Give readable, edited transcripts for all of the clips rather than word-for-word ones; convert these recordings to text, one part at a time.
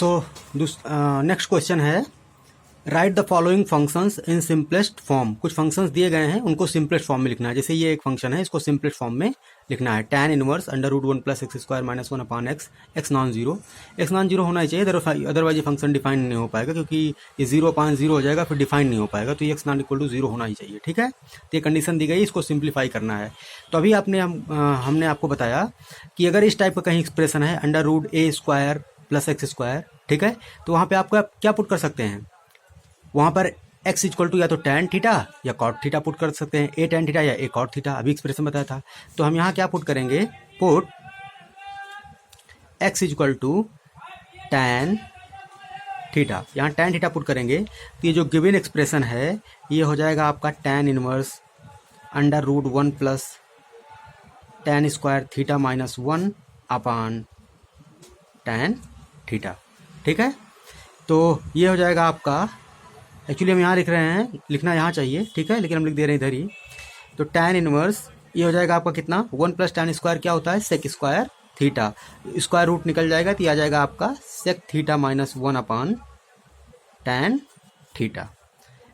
So next question है, right the following functions in simplest form. कुछ functions दिए गए हैं, उनको सिंपलेस्ट फॉर्म में लिखना है। जैसे ये एक फंक्शन है, इसको सिंपलेस्ट फॉर्म में लिखना है। tan inverse under root 1 plus x square minus 1 upon x, x non zero होना ही चाहिए, अदरवाइज ये फंक्शन डिफाइन नहीं हो पाएगा, क्योंकि ये 0 अपॉन 0 हो जाएगा, फिर डिफाइन नहीं हो पाएगा। तो ये एक्स नॉट इक्वल टू 0 होना ही चाहिए। ठीक है, तो ये कंडीशन दी गई, इसको सिंप्लीफाई करना है। तो अभी हमने आपको बताया कि अगर इस टाइप का कहीं एक्सप्रेशन है अंडर रूट ए स्क्वायर प्लस एक्स स्क्वायर, ठीक है, तो वहाँ पे आप क्या पुट कर सकते हैं, वहां पर x इक्वल टू या तो tan थीटा या cot थीटा पुट कर सकते हैं, a tan थीटा या a cot थीटा, अभी एक्सप्रेशन बताया था। तो हम यहाँ क्या पुट करेंगे, put x equal to tan theta, यहाँ tan थीटा पुट करेंगे तो ये जो गिवन एक्सप्रेशन है ये हो जाएगा आपका tan inverse under root 1 plus tan square theta minus 1 upon tan theta. ठीक है, तो ये हो जाएगा आपका, एक्चुअली हम यहाँ लिख रहे हैं, लिखना यहाँ चाहिए, ठीक है, लेकिन हम लिख दे रहे हैं इधर ही। तो tan इनवर्स ये हो जाएगा आपका कितना, 1 प्लस tan स्क्वायर क्या होता है, sec square theta, square root निकल जाएगा तो ये आ जाएगा आपका sec theta minus 1 upon tan theta.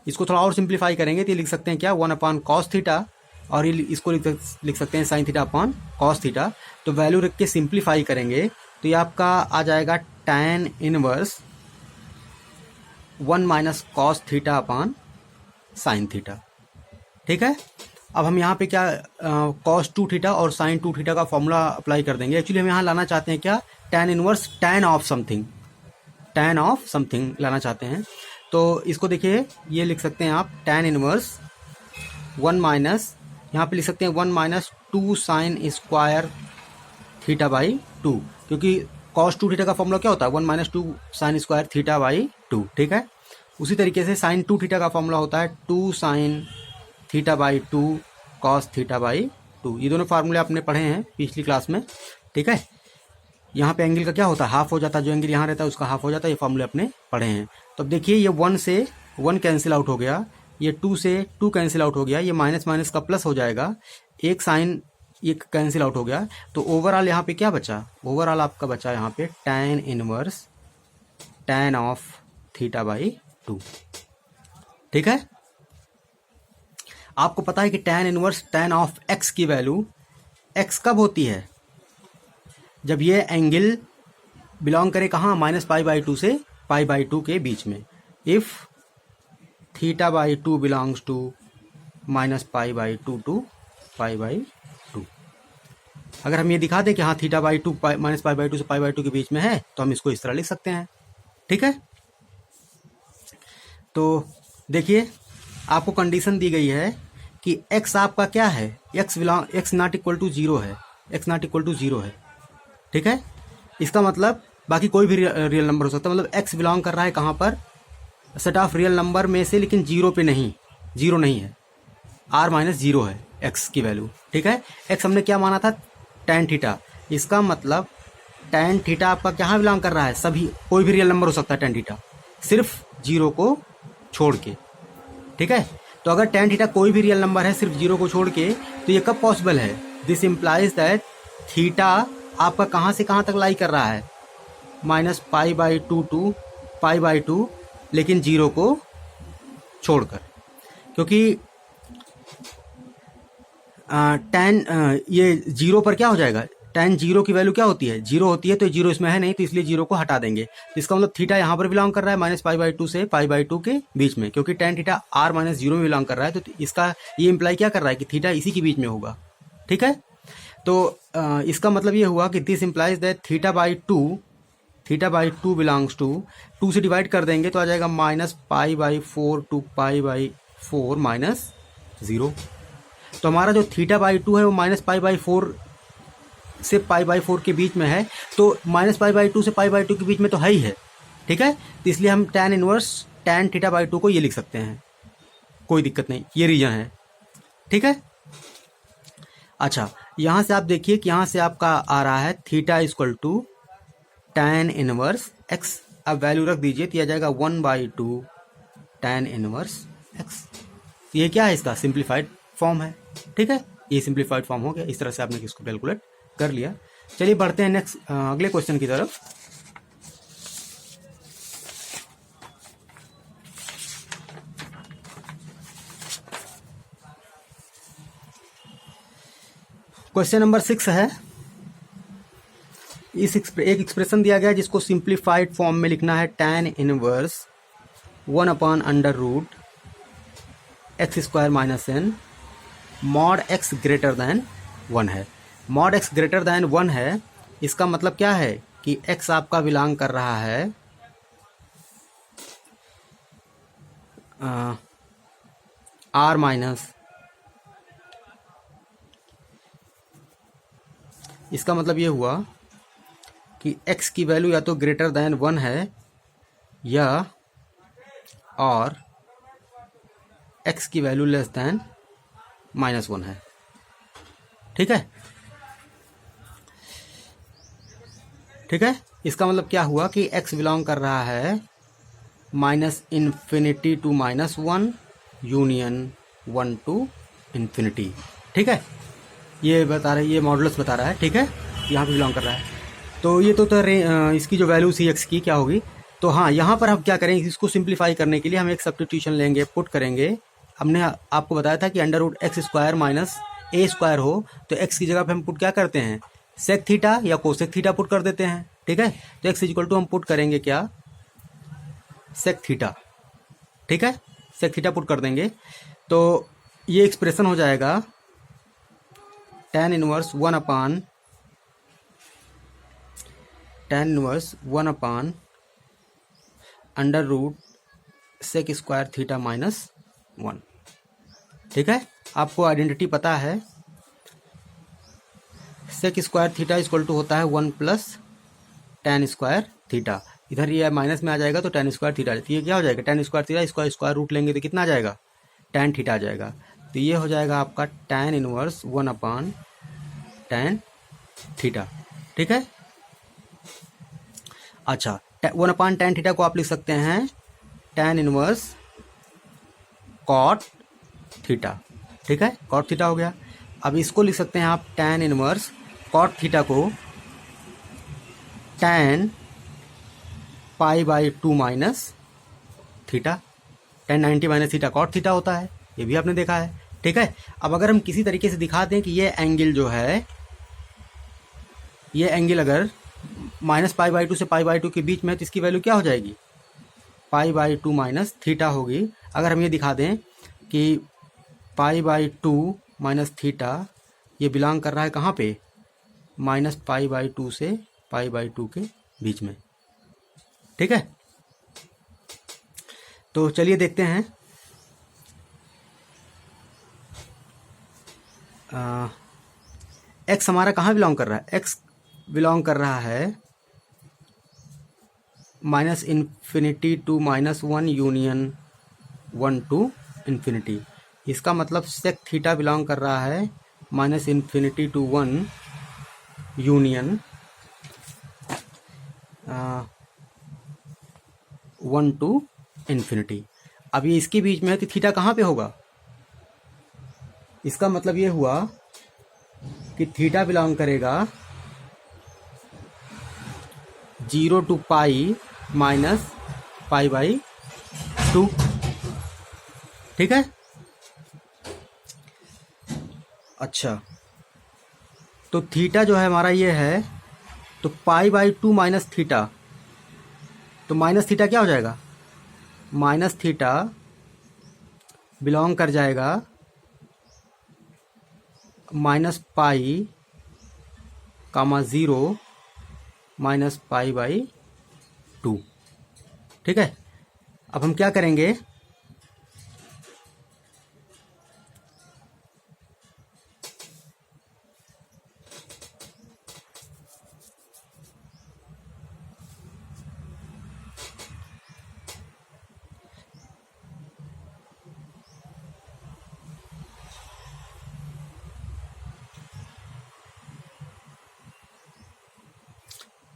इसको थोड़ा और सिंप्लीफाई करेंगे तो ये लिख सकते हैं क्या, 1 अपॉन कॉस थीटा, और ये इसको लिख सकते हैं sine theta upon cos theta. तो वैल्यू रख के सिंप्लीफाई करेंगे तो ये आपका आ जाएगा tan inverse 1 minus cos theta upon sine theta. ठीक है, अब हम यहाँ पे क्या कॉस 2 थीटा और साइन 2 थीटा का फॉर्मूला अप्लाई कर देंगे। एक्चुअली हम यहाँ लाना चाहते हैं क्या, tan inverse tan of something लाना चाहते हैं। तो इसको देखिए, ये लिख सकते हैं आप tan इनवर्स 1 माइनस, यहाँ पे लिख सकते हैं 1 minus 2 sine square theta by 2, क्योंकि कॉस 2 थीटा का फॉर्मूला क्या होता है, 1 minus 2 sine square theta by 2। ठीक है, उसी तरीके से साइन 2 थीटा का फॉर्मूला होता है 2 sine theta by 2 cos theta by 2। ये दोनों फार्मूले आपने पढ़े हैं पिछली क्लास में। ठीक है, यहाँ पे एंगल का क्या होता है, हाफ हो जाता है, जो एंगल यहाँ रहता है उसका हाफ हो जाता है, ये फार्मूले आपने पढ़े हैं। तो अब देखिए, ये 1 से 1 कैंसिल आउट हो गया, ये 2 से 2 कैंसिल आउट हो गया, ये माइनस माइनस का प्लस हो जाएगा, एक साइन ये कैंसिल आउट हो गया। तो ओवरऑल यहाँ पे क्या बचा, ओवरऑल आपका बचा यहाँ पे tan inverse tan of theta by 2। ठीक है, आपको पता है कि tan inverse tan of x की वैल्यू x कब होती है, जब ये एंगल बिलोंग करे कहाँ, माइनस पाई बाई 2 से पाई बाई 2 के बीच में। If theta by 2 belongs to minus pi by 2 to pi by 2। अगर हम ये दिखा दें कि हाँ theta by 2 minus pi by 2 से पाई बाई 2 के बीच में है, तो हम इसको इस तरह लिख सकते हैं। ठीक है, तो देखिए, आपको कंडीशन दी गई है कि x आपका क्या है, x नॉट इक्वल टू 0 है, x नॉट इक्वल टू 0 है। ठीक है, इसका मतलब बाकी कोई भी रियल नंबर हो सकता है, मतलब x बिलोंग कर रहा है कहाँ पर, सेट ऑफ रियल नंबर में से, लेकिन 0 पे नहीं, 0 नहीं है, r माइनस 0 है x की वैल्यू। ठीक है, x हमने क्या माना था, tan थीटा, इसका मतलब tan थीटा आपका कहाँ बिलोंग कर रहा है, सभी, कोई भी रियल नंबर हो सकता है tan थीटा, सिर्फ 0 को छोड़ के। ठीक है, तो अगर tan थीटा कोई भी रियल नंबर है सिर्फ 0 को छोड़ के, तो ये कब पॉसिबल है, दिस इम्प्लाइज दैट थीटा आपका कहाँ से कहाँ तक लाई कर रहा है, minus pi by 2 to pi by 2, लेकिन 0 को छोड़कर, क्योंकि ये 0 पर क्या हो जाएगा, tan 0 की वैल्यू क्या होती है, 0 होती है, तो 0 इसमें है नहीं, तो इसलिए 0 को हटा देंगे। तो इसका मतलब थीटा यहाँ पर बिलोंग कर रहा है माइनस पाई बाई 2 से पाई बाई 2 के बीच में, क्योंकि tan थीटा r माइनस 0 में बिलोंग कर रहा है, तो इसका ये इम्प्लाई क्या कर रहा है कि थीटा इसी के बीच में होगा। ठीक है, तो इसका मतलब ये हुआ कि this implies that theta by 2 belongs to, 2 से डिवाइड कर देंगे तो आ जाएगा minus pi by 4 to pi by 4 minus 0। तो हमारा जो थीटा बाई 2 है वो माइनस पाई बाई 4 से पाई बाई 4 के बीच में है, तो माइनस पाई बाई 2 से पाई बाई 2 के बीच में तो है ही है। ठीक है, तो इसलिए हम tan inverse tan theta by 2 को ये लिख सकते हैं, कोई दिक्कत नहीं, ये रीजन है। ठीक है, अच्छा, यहाँ से आप देखिए कि यहाँ से आपका आ रहा है theta equal to tan inverse x, अब वैल्यू रख दीजिए तो यह जाएगा 1/2 tan इनवर्स x। ये क्या है, इसका सिंप्लीफाइड फॉर्म है। ठीक है, ये सिंप्लीफाइड फॉर्म हो गया, इस तरह से आपने इसको कैलकुलेट कर लिया। चलिए बढ़ते हैं नेक्स्ट अगले क्वेश्चन की तरफ। क्वेश्चन नंबर 6 है, एक एक्सप्रेशन दिया गया है जिसको सिंप्लीफाइड फॉर्म में लिखना है tan inverse 1/√x² - n mod x greater than 1 है। मॉड x ग्रेटर दैन 1 है, इसका मतलब क्या है कि x आपका बिलोंग कर रहा है r माइनस, इसका मतलब ये हुआ कि x की वैल्यू या तो ग्रेटर दैन 1 है या और x की वैल्यू लेस दैन -1 है। ठीक है, ठीक है। इसका मतलब क्या हुआ कि x बिलोंग कर रहा है -∞ टू -1 यूनियन 1 टू इन्फिनिटी। ठीक है, ये बता रहा है, ये मॉडुलस बता रहा है। ठीक है, यहाँ पे बिलोंग कर रहा है। तो ये तो इसकी जो वैल्यू सी एक्स की क्या होगी। तो हाँ, यहाँ पर हम क्या करेंगे, इसको सिंप्लीफाई करने के लिए हम एक सब्स्टिट्यूशन लेंगे, पुट करेंगे। हमने आपको बताया था कि √x² माइनस a² हो तो x की जगह पे हम पुट क्या करते हैं, सेक थीटा या कोसेक थीटा पुट कर देते हैं। ठीक है, तो x इक्वल टू हम पुट करेंगे क्या, सेक थीटा। ठीक है, सेक थीटा पुट कर देंगे तो ये एक्सप्रेशन हो जाएगा tan इनवर्स 1/√x² थीटा -1। ठीक है, आपको आइडेंटिटी पता है, sec² थीटा इक्वल टू होता है 1 + tan² थीटा। इधर ये माइनस में आ जाएगा तो tan² थीटा, तो ये क्या हो जाएगा, tan² थीटा, इसका स्क्वायर रूट लेंगे तो कितना आ जाएगा, tan थीटा आ जाएगा। तो ये हो जाएगा आपका tan इनवर्स 1/tan थीटा। ठीक है, अच्छा 1/tan थीटा को आप लिख सकते हैं tan इनवर्स cot थीटा। ठीक है, cot थीटा हो गया। अब इसको लिख सकते हैं आप tan इनवर्स cot थीटा को tan π/2 minus theta. tan 90 minus theta cot theta होता है, ये भी आपने देखा है। ठीक है, अब अगर हम किसी तरीके से दिखा दें कि ये एंगल जो है, ये एंगल अगर -π/2 से π/2 के बीच में है तो इसकी वैल्यू क्या हो जाएगी, π/2 माइनस थीटा होगी। अगर हम ये दिखा दें कि π/2 माइनस थीटा ये बिलोंग कर रहा है कहाँ पे, -π/2 से π/2 के बीच में। ठीक है, तो चलिए देखते हैं। x हमारा कहाँ बिलोंग कर रहा है, x बिलोंग कर रहा है -∞ टू -1 यूनियन 1 टू इन्फिनिटी। इसका मतलब सेक थीटा बिलोंग कर रहा है -∞ टू 1 यूनियन 1 टू इन्फिनिटी। अब ये इसके बीच में है तो थीटा कहाँ पे होगा, इसका मतलब ये हुआ कि थीटा बिलोंग करेगा 0 टू पाई माइनस π/2। ठीक है, अच्छा तो थीटा जो है हमारा ये है, तो π/2 माइनस थीटा, तो माइनस थीटा क्या हो जाएगा, माइनस थीटा बिलोंग कर जाएगा -π,0 माइनस π/2। ठीक है, अब हम क्या करेंगे,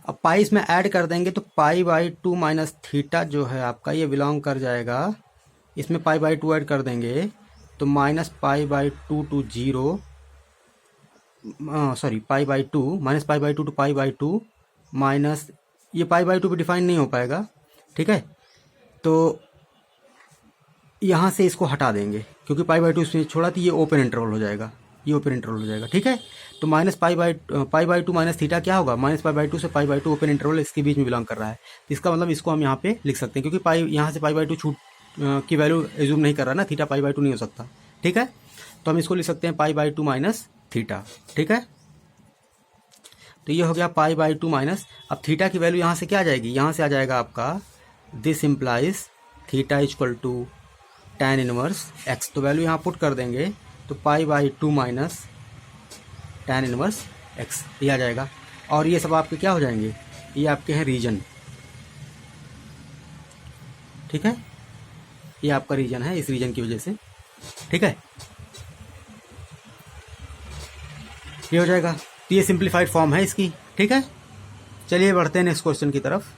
अब पाई इसमें ऐड कर देंगे तो π/2 माइनस थीटा जो है आपका ये बिलोंग कर जाएगा, इसमें π/2 ऐड कर देंगे तो -π/2 to 0, sorry π/2 minus π/2 to π/2 minus, ये π/2 भी डिफाइन नहीं हो पाएगा। ठीक है, तो यहाँ से इसको हटा देंगे क्योंकि π/2 इसमें छोड़ा तो ये ओपन इंटरवल हो जाएगा। ये ओपन इंटरवल हो जाएगा। ठीक है, तो -π/2 माइनस थीटा क्या होगा, -π/2 से π/2 ओपन इंटरवल इसके बीच में बिलोंग कर रहा है। तो इसका मतलब इसको हम यहाँ पे लिख सकते हैं, क्योंकि पाई यहाँ से π/2 छूट की वैल्यू एज्यूम नहीं कर रहा ना, थीटा π/2 नहीं हो सकता। ठीक है, तो हम इसको लिख सकते हैं π/2 माइनस थीटा। ठीक है, तो ये हो गया π/2 माइनस, अब थीटा की वैल्यू यहाँ से क्या आ जाएगी, यहाँ से आ जाएगा आपका this implies theta equal to tan inverse x। तो वैल्यू यहाँ पुट कर देंगे तो π/2 माइनस tan इनवर्स x ये आ जाएगा। और ये सब आपके क्या हो जाएंगे, ये आपके हैं रीजन। ठीक है, ये आपका रीजन है इस रीजन की वजह से। ठीक है, ये हो जाएगा। तो ये सिंप्लीफाइड फॉर्म है इसकी। ठीक है, चलिए बढ़ते हैं नेक्स्ट क्वेश्चन की तरफ।